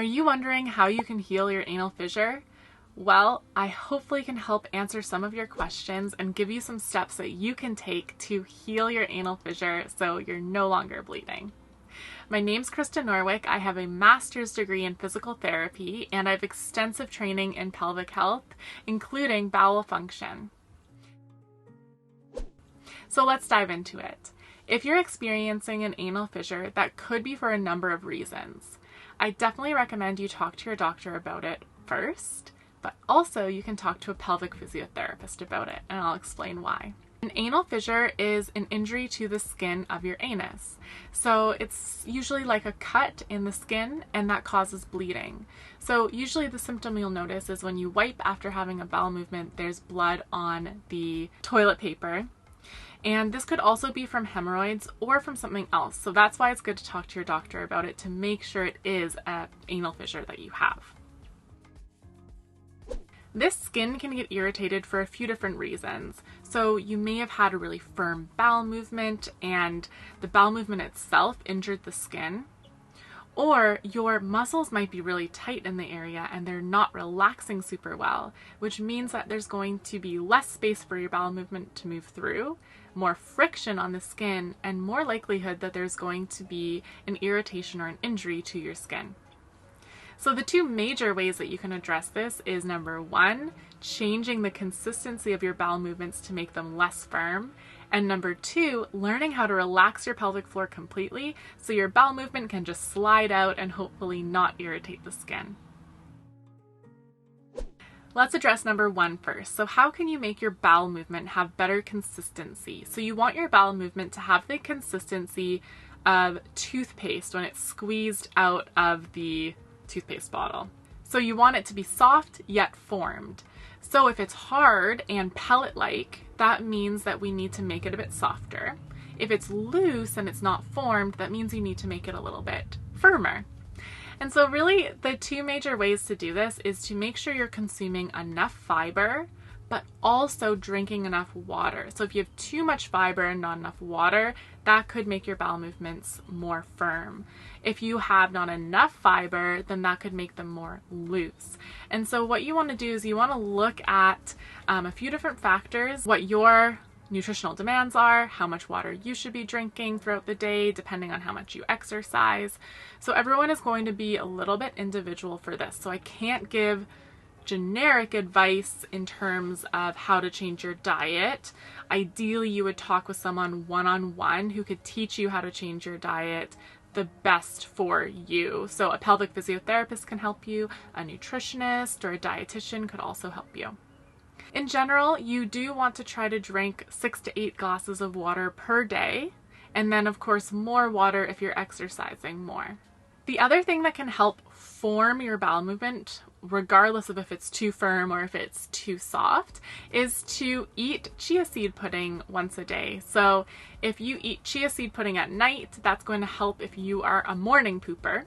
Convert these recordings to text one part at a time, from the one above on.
Are you wondering how you can heal your anal fissure? Well, I hopefully can help answer some of your questions and give you some steps that you can take to heal your anal fissure so you're no longer bleeding. My name's Krista Norwick. I have a master's degree in physical therapy and I have extensive training in pelvic health, including bowel function. So let's dive into it. If you're experiencing an anal fissure, that could be for a number of reasons. I definitely recommend you talk to your doctor about it first, but also you can talk to a pelvic physiotherapist about it, and I'll explain why. An anal fissure is an injury to the skin of your anus. So it's usually like a cut in the skin, and that causes bleeding. So usually the symptom you'll notice is when you wipe after having a bowel movement, there's blood on the toilet paper. And this could also be from hemorrhoids or from something else. So that's why it's good to talk to your doctor about it to make sure it is an anal fissure that you have. This skin can get irritated for a few different reasons. So you may have had a really firm bowel movement and the bowel movement itself injured the skin. Or your muscles might be really tight in the area and they're not relaxing super well, which means that there's going to be less space for your bowel movement to move through, more friction on the skin, and more likelihood that there's going to be an irritation or an injury to your skin. So the two major ways that you can address this is number one, changing the consistency of your bowel movements to make them less firm. And number two, learning how to relax your pelvic floor completely so your bowel movement can just slide out and hopefully not irritate the skin. Let's address number one first. So how can you make your bowel movement have better consistency? So you want your bowel movement to have the consistency of toothpaste when it's squeezed out of the toothpaste bottle. So you want it to be soft yet formed. So if it's hard and pellet-like, that means that we need to make it a bit softer. If it's loose and it's not formed, that means you need to make it a little bit firmer. And so really the two major ways to do this is to make sure you're consuming enough fiber, but also drinking enough water. So if you have too much fiber and not enough water, that could make your bowel movements more firm. If you have not enough fiber, then that could make them more loose. And so what you want to do is you want to look at a few different factors, what your nutritional demands are, how much water you should be drinking throughout the day, depending on how much you exercise. So everyone is going to be a little bit individual for this. So I can't give generic advice in terms of how to change your diet. Ideally, you would talk with someone one-on-one who could teach you how to change your diet the best for you. So a pelvic physiotherapist can help you, a nutritionist or a dietitian could also help you. In general, you do want to try to drink 6 to 8 glasses of water per day, and then of course more water if you're exercising more. The other thing that can help form your bowel movement, regardless of if it's too firm or if it's too soft, is to eat chia seed pudding once a day. So if you eat chia seed pudding at night, that's going to help if you are a morning pooper.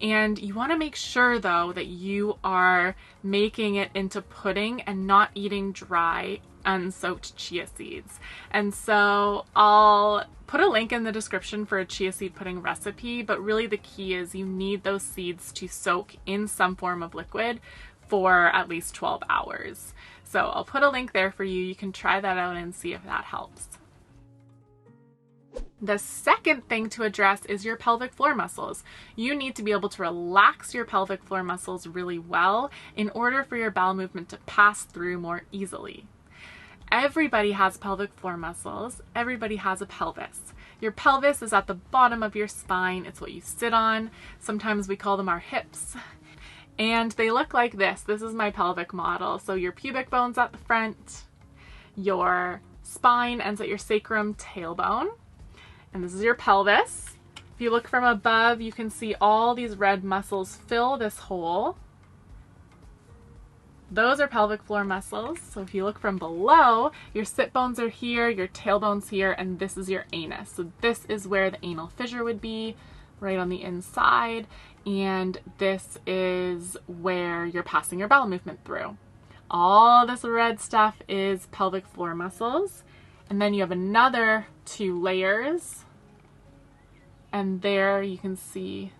And you want to make sure though that you are making it into pudding and not eating dry, unsoaked chia seeds. And so I'll put a link in the description for a chia seed pudding recipe, but really the key is you need those seeds to soak in some form of liquid for at least 12 hours. So I'll put a link there for you. You can try that out and see if that helps. The second thing to address is your pelvic floor muscles. You need to be able to relax your pelvic floor muscles really well in order for your bowel movement to pass through more easily. Everybody has pelvic floor muscles. Everybody has a pelvis. Your pelvis is at the bottom of your spine. It's what you sit on. Sometimes we call them our hips. And they look like this. This is my pelvic model. So your pubic bone's at the front. Your spine ends at your sacrum tailbone. And this is your pelvis. If you look from above, you can see all these red muscles fill this hole. Those are pelvic floor muscles. So if you look from below, your sit bones are here, your tailbone's here, and this is your anus. So this is where the anal fissure would be, right on the inside. And this is where you're passing your bowel movement through. All this red stuff is pelvic floor muscles. And then you have another 2 layers. And there you can see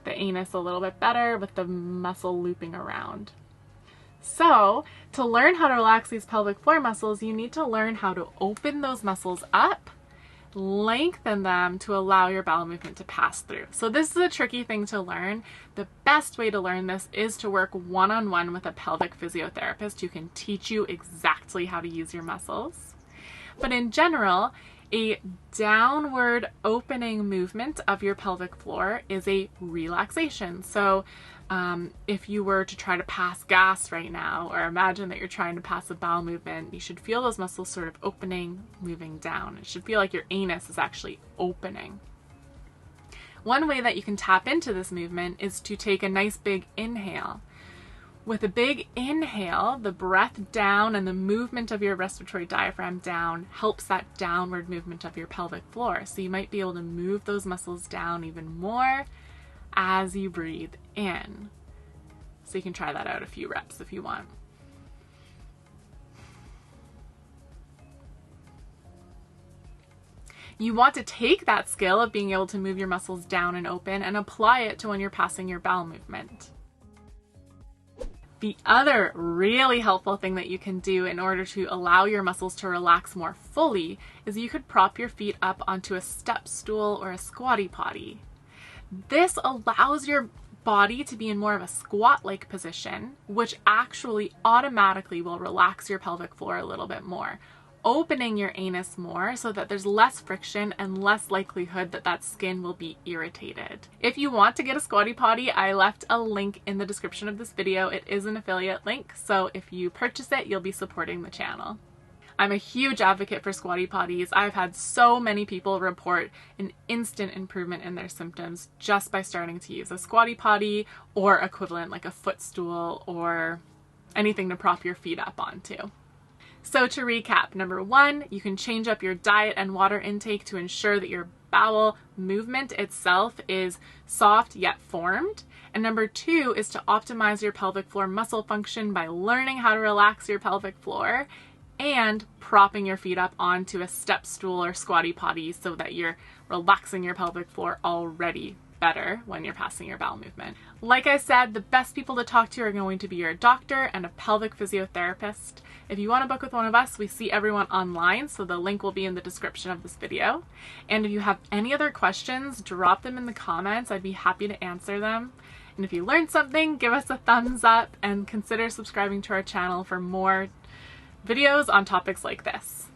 the anus a little bit better with the muscle looping around. So to learn how to relax these pelvic floor muscles, you need to learn how to open those muscles up, lengthen them to allow your bowel movement to pass through. So this is a tricky thing to learn. The best way to learn this is to work one-on-one with a pelvic physiotherapist who can teach you exactly how to use your muscles. But in general, a downward opening movement of your pelvic floor is a relaxation. So if you were to try to pass gas right now, or imagine that you're trying to pass a bowel movement, you should feel those muscles sort of opening, moving down. It should feel like your anus is actually opening. One way that you can tap into this movement is to take a nice big inhale. With a big inhale, the breath down and the movement of your respiratory diaphragm down helps that downward movement of your pelvic floor. So you might be able to move those muscles down even more as you breathe in. So you can try that out a few reps if you want. You want to take that skill of being able to move your muscles down and open and apply it to when you're passing your bowel movement. The other really helpful thing that you can do in order to allow your muscles to relax more fully is you could prop your feet up onto a step stool or a squatty potty. This allows your body to be in more of a squat-like position, which actually automatically will relax your pelvic floor a little bit more, opening your anus more so that there's less friction and less likelihood that that skin will be irritated. If you want to get a squatty potty, I left a link in the description of this video. It is an affiliate link, so if you purchase it, you'll be supporting the channel. I'm a huge advocate for squatty potties. I've had so many people report an instant improvement in their symptoms just by starting to use a squatty potty or equivalent like a footstool or anything to prop your feet up onto. So to recap, number one, you can change up your diet and water intake to ensure that your bowel movement itself is soft yet formed. And number two is to optimize your pelvic floor muscle function by learning how to relax your pelvic floor and propping your feet up onto a step stool or squatty potty so that you're relaxing your pelvic floor already better when you're passing your bowel movement. Like I said, the best people to talk to are going to be your doctor and a pelvic physiotherapist. If you want to book with one of us, we see everyone online, so the link will be in the description of this video. And if you have any other questions, drop them in the comments. I'd be happy to answer them. And if you learned something, give us a thumbs up and consider subscribing to our channel for more videos on topics like this.